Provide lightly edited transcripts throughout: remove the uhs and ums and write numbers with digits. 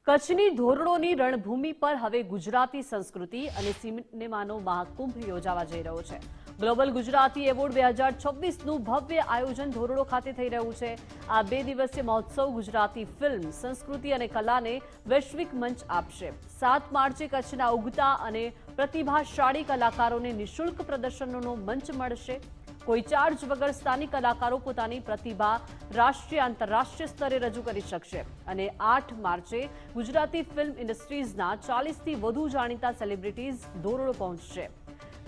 કચ્છની ધોરડોની રણભૂમિ પર હવે ગુજરાતી સંસ્કૃતિ અને સિનેમાનો મહાકુંભ યોજાવા જઈ રહ્યો છે। ગ્લોબલ ગુજરાતી એવોર્ડ 2026નું ભવ્ય આયોજન ધોરડો ખાતે થઈ રહ્યું છે। આ 2 દિવસીય મહોત્સવ ગુજરાતી ફિલ્મ, સંસ્કૃતિ અને કલાને વૈશ્વિક મંચ આપશે। 7 માર્ચે કચ્છના ઉગતા અને પ્રતિભાશાળી કલાકારોને નિઃશુલ્ક પ્રદર્શનનો મંચ મળશે। કોઈ ચાર્જ વગર સ્થાનિક કલાકારો પોતાની પ્રતિભા રાષ્ટ્રીય આંતરરાષ્ટ્રીય સ્તરે રજૂ કરી શકશે અને 8 માર્ચે ગુજરાતી ફિલ્મ ઇન્ડસ્ટ્રીઝના 40થી વધુ જાણીતા સેલિબ્રિટીઝ ધોરડો પહોંચશે।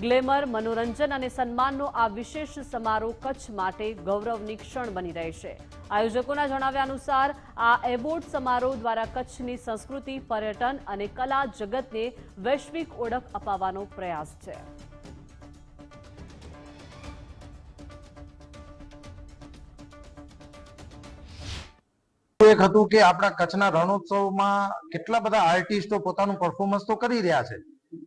ગ્લેમર, મનોરંજન અને સન્માનનો આ વિશેષ સમારોહ કચ્છ માટે ગૌરવની ક્ષણ બની રહેશે। આયોજકોના જણાવ્યા અનુસાર આ એવોર્ડ સમારોહ દ્વારા કચ્છની સંસ્કૃતિ, પર્યટન અને કલા જગતને વૈશ્વિક ઓળખ અપાવવાનો પ્રયાસ છે। એક હતું કે આપણા કચ્છના રણોત્સવમાં કેટલા બધા આર્ટિસ્ટો પોતાનું પરફોર્મન્સ તો કરી રહ્યા છે,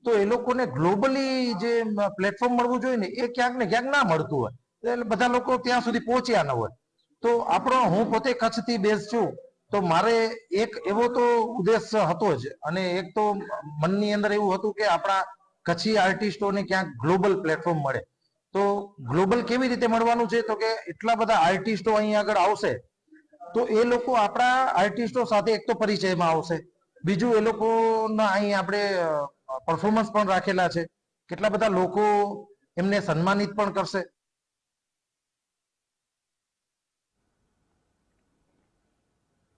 તો એ લોકોને ગ્લોબલી જે પ્લેટફોર્મ મળવું જોઈએ ને એ ક્યાંક ને ક્યાંક ના મળતું હોય, એટલે બધા લોકો ત્યાં સુધી પહોંચ્યા ન હોય। તો આપણો, હું પોતે કચ્છથી બેઝ છું, તો મારે એક એવો તો ઉદ્દેશ હતો જ, અને એક તો મનની અંદર એવું હતું કે આપણા કચ્છી આર્ટિસ્ટોને ક્યાંક ગ્લોબલ પ્લેટફોર્મ મળે। તો ગ્લોબલ કેવી રીતે મળવાનું છે, તો કે એટલા બધા આર્ટિસ્ટો અહીં આગળ આવશે તો એ લોકો આપણા આર્ટિસ્ટો સાથે એક તો પરિચયમાં આવશે, બીજું એ લોકોના અહીં આપણે પરફોર્મન્સ પણ રાખેલા છે, કેટલા બધા લોકો એમને સન્માનિત પણ કરશે।